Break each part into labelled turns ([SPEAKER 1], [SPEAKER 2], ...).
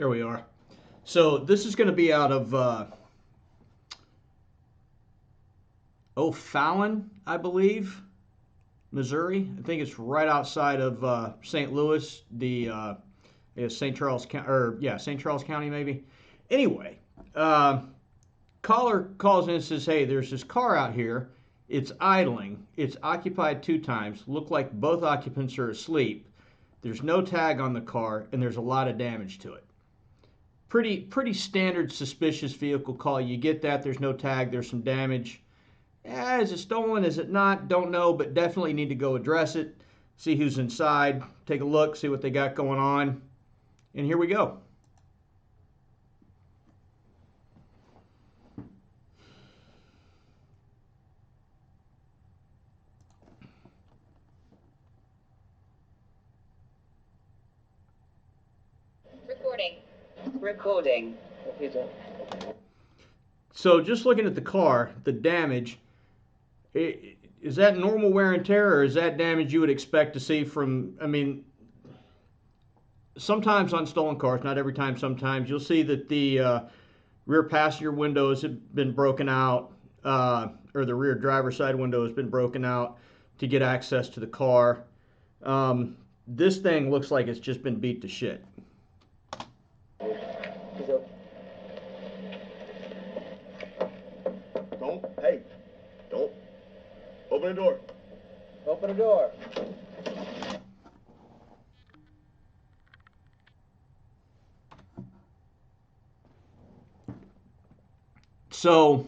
[SPEAKER 1] There we are. So this is going to be out of O'Fallon, I believe, Missouri. I think it's right outside of St. Louis, the St. Charles County, or yeah, St. Charles County maybe. Anyway, caller calls in and says, "Hey, there's this car out here. It's idling. It's occupied 2 times. Look like both occupants are asleep. There's no tag on the car, and there's a lot of damage to it." Pretty standard suspicious vehicle call. You get that. There's no tag. There's some damage. Is it stolen? Is it not? Don't know, but definitely need to go address it. See who's inside. Take a look. See what they got going on. And here we go.
[SPEAKER 2] Recording.
[SPEAKER 1] So just looking at the car, the damage, is that normal wear and tear, or is that damage you would expect to see from, I mean, sometimes on stolen cars, not every time, sometimes, you'll see that the rear passenger windows have been broken out, or the rear driver's side window has been broken out to get access to the car. This thing looks like it's just been beat to shit.
[SPEAKER 3] Don't. Open the door.
[SPEAKER 2] Open the door.
[SPEAKER 1] So,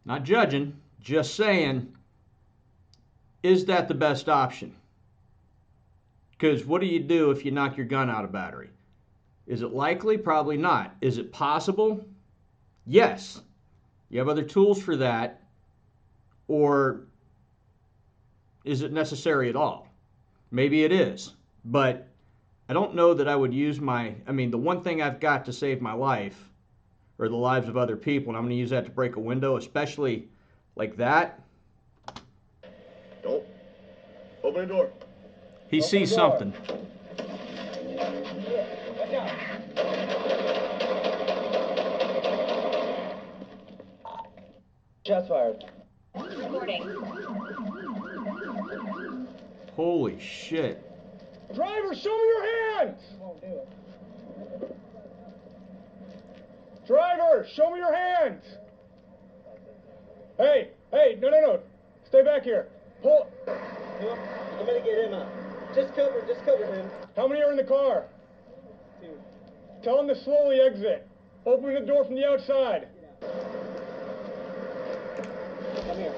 [SPEAKER 1] not judging, just saying, is that the best option? Because what do you do if you knock your gun out of battery? Is it likely? Probably not. Is it possible? Yes. You have other tools for that, or is it necessary at all? Maybe it is, but I don't know that I would use the one thing I've got to save my life, or the lives of other people, and I'm going to use that to break a window, especially like that.
[SPEAKER 3] Don't. Open the door.
[SPEAKER 1] He sees something.
[SPEAKER 2] Watch out. Shots fired. Recording.
[SPEAKER 1] Holy shit.
[SPEAKER 3] Driver, show me your hands!
[SPEAKER 2] Won't do it.
[SPEAKER 3] Driver, show me your hands! Hey, no. Stay back here. Pull.
[SPEAKER 2] No, I'm gonna get him up. Just cover him.
[SPEAKER 3] How many are in the car?
[SPEAKER 2] 2.
[SPEAKER 3] Tell them to slowly exit. Open the door from the outside.
[SPEAKER 2] Come here.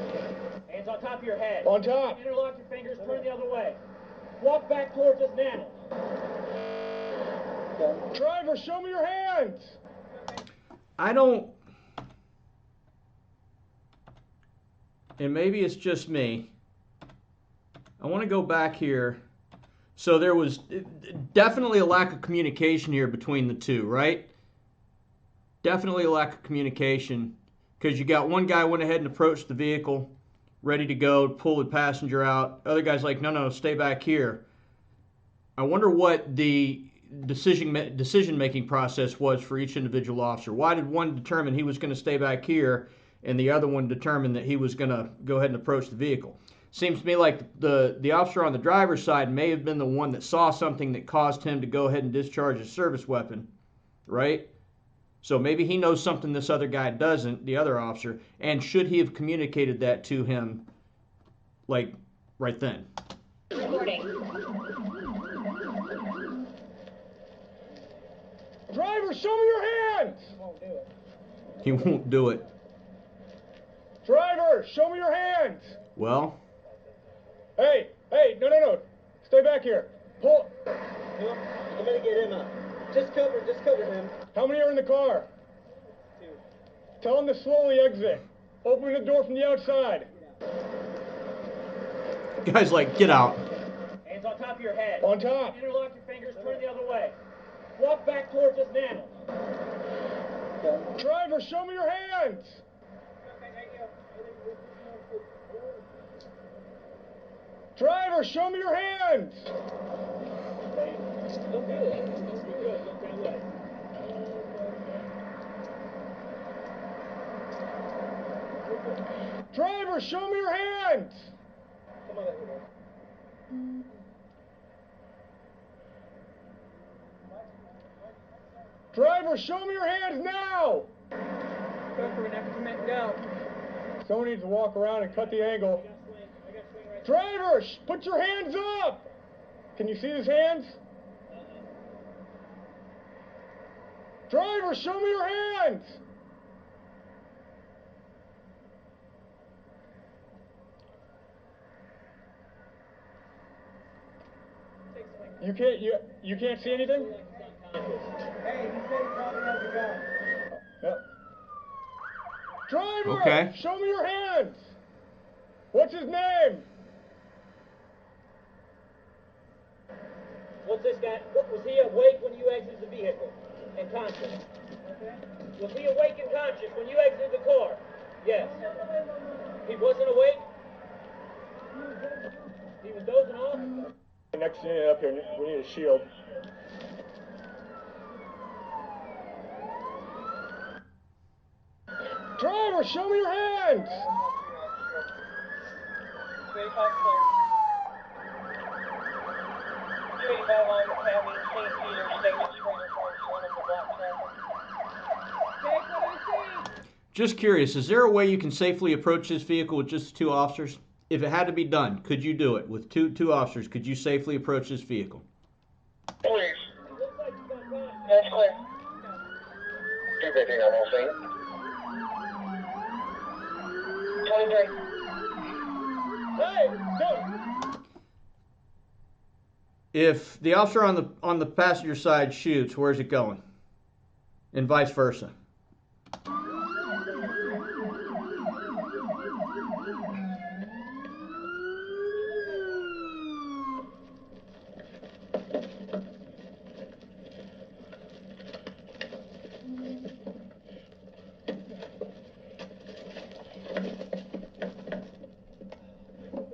[SPEAKER 4] Hands on top of your head.
[SPEAKER 3] On top.
[SPEAKER 4] Interlock your fingers, turn the other way. Walk back towards this mantle.
[SPEAKER 2] Okay.
[SPEAKER 3] Driver, show me your hands!
[SPEAKER 1] I don't, and maybe it's just me, I want to go back here. So there was definitely a lack of communication here between the two, right? Definitely a lack of communication, because you got one guy went ahead and approached the vehicle, ready to go, pull the passenger out. Other guy's like, no, stay back here. I wonder what the decision-making process was for each individual officer. Why did one determine he was going to stay back here and the other one determined that he was going to go ahead and approach the vehicle? Seems to me like the officer on the driver's side may have been the one that saw something that caused him to go ahead and discharge his service weapon, right? So maybe he knows something this other guy doesn't, the other officer, and should he have communicated that to him, like, right then?
[SPEAKER 2] Recording.
[SPEAKER 3] Driver, show me your hands!
[SPEAKER 2] Won't do it.
[SPEAKER 1] He won't do it.
[SPEAKER 3] Driver, show me your hands!
[SPEAKER 1] Well,
[SPEAKER 3] Hey, no. Stay back here. Pull.
[SPEAKER 2] No, I'm gonna get him up. Just cover him.
[SPEAKER 3] How many are in the car?
[SPEAKER 2] 2.
[SPEAKER 3] Tell them to slowly exit. Open the door from the outside.
[SPEAKER 1] the guy's like, get out.
[SPEAKER 4] Hands on top of your head.
[SPEAKER 3] On top.
[SPEAKER 4] Interlock your fingers, turn the other way. Walk back towards this mantle.
[SPEAKER 2] Okay.
[SPEAKER 3] Driver, show me your hands! Driver, show me your hands!
[SPEAKER 2] Don't do it.
[SPEAKER 3] Driver, show me your hands!
[SPEAKER 2] Come on, everybody.
[SPEAKER 3] Driver, show me your hands now!
[SPEAKER 4] Go for an effort, go.
[SPEAKER 3] Someone needs to walk around and cut the angle. Driver, put your hands up! Can you see his hands? Driver, show me your hands! You can't see anything?
[SPEAKER 2] Hey, he said he probably has a gun.
[SPEAKER 3] Yep. Driver!
[SPEAKER 1] Okay.
[SPEAKER 3] Show me your hands! What's his name?
[SPEAKER 4] What's this guy? Was he awake when you exited the vehicle and conscious? Was he awake and conscious when you exited the car? Yes. He wasn't awake? He was dozing off?
[SPEAKER 3] Next unit up here, we need a shield. Driver, show me your hands!
[SPEAKER 1] Just curious, is there a way you can safely approach this vehicle with just 2 officers? If it had to be done, could you do it with two officers? Could you safely approach this vehicle?
[SPEAKER 5] Please. That's clear. 215 on all scene. 23.
[SPEAKER 3] Hey, go!
[SPEAKER 1] If the officer on the passenger side shoots, where's it going? And vice versa.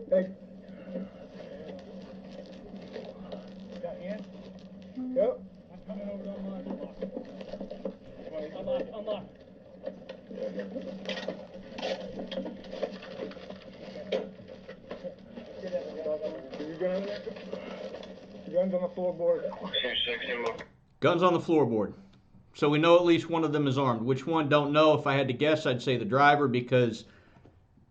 [SPEAKER 3] Hey. Got hands? Yep.
[SPEAKER 4] I'm coming over to unlock. Unlock.
[SPEAKER 3] Guns on the floorboard.
[SPEAKER 5] 260.
[SPEAKER 1] Guns on the floorboard. So we know at least one of them is armed. Which one, don't know. If I had to guess, I'd say the driver, because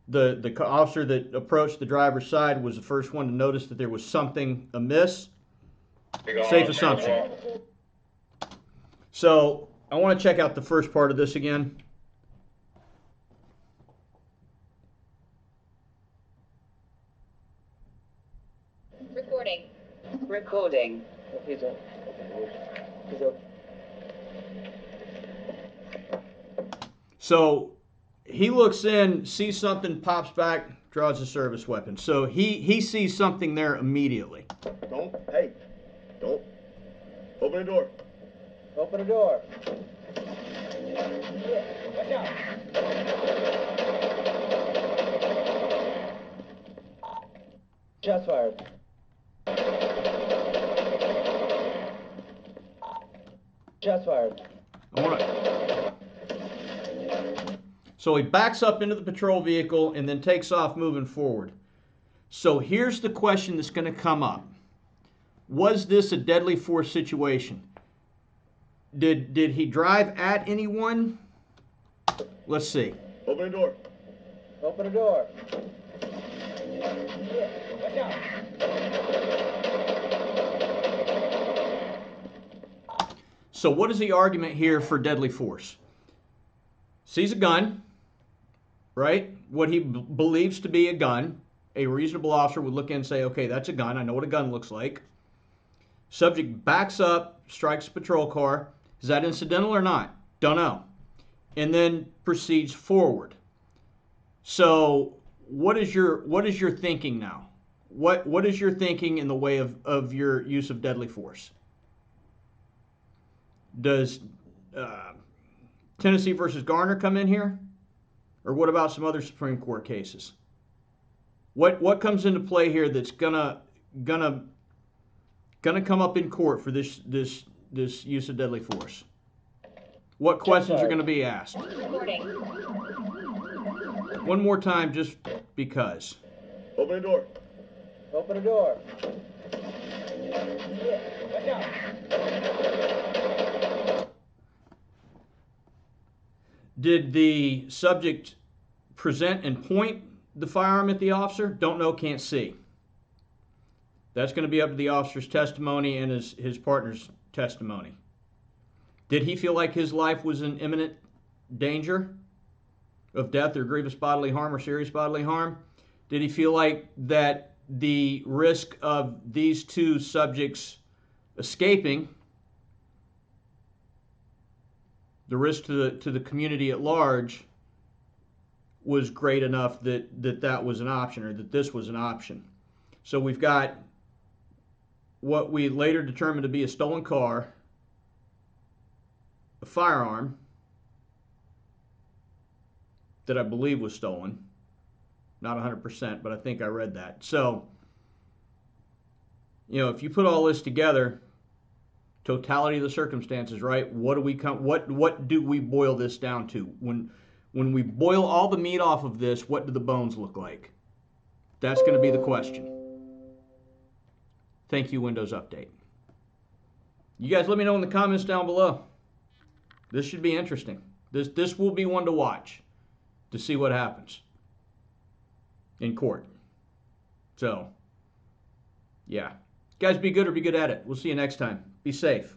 [SPEAKER 1] the officer that approached the driver's side was the first one to notice that there was something amiss. Safe assumption. So I want to check out the first part of this again.
[SPEAKER 6] Recording.
[SPEAKER 2] Recording. He's up. He's up.
[SPEAKER 1] So he looks in, sees something, pops back, draws a service weapon. So he sees something there immediately.
[SPEAKER 3] Don't. Open the door.
[SPEAKER 2] Open the door.
[SPEAKER 4] Watch out.
[SPEAKER 2] Shots fired. Shots fired.
[SPEAKER 1] So he backs up into the patrol vehicle and then takes off moving forward. So here's the question that's going to come up. Was this a deadly force situation? Did he drive at anyone? Let's see.
[SPEAKER 3] Open the door.
[SPEAKER 2] Open the door.
[SPEAKER 4] Watch out.
[SPEAKER 1] So what is the argument here for deadly force? Sees a gun, right? What he believes to be a gun. A reasonable officer would look in and say, okay, that's a gun. I know what a gun looks like. Subject backs up, strikes a patrol car. Is that incidental or not? Don't know. And then proceeds forward. So what is your thinking now? What is your thinking in the way of your use of deadly force? Does Tennessee versus Garner come in here? Or what about some other Supreme Court cases? What comes into play here that's gonna come up in court for this use of deadly force? What questions are going to be asked?
[SPEAKER 6] Recording.
[SPEAKER 1] One more time, just because.
[SPEAKER 3] Open the door.
[SPEAKER 2] Open the door. Watch out.
[SPEAKER 1] Did the subject present and point the firearm at the officer? Don't know, can't see. That's going to be up to the officer's testimony and his partner's testimony. Did he feel like his life was in imminent danger of death or grievous bodily harm or serious bodily harm? Did he feel like that the risk of these two subjects escaping, the risk to the community at large, was great enough that was an option, or that this was an option? So we've got what we later determined to be a stolen car, a firearm that I believe was stolen. Not 100%, but I think I read that. So, you know, if you put all this together, totality of the circumstances, right? What do we boil this down to? When we boil all the meat off of this, what do the bones look like? That's going to be the question. Thank you, Windows Update. You guys let me know in the comments down below. This should be interesting. This will be one to watch to see what happens in court. So, yeah. Guys, be good or be good at it. We'll see you next time. Be safe.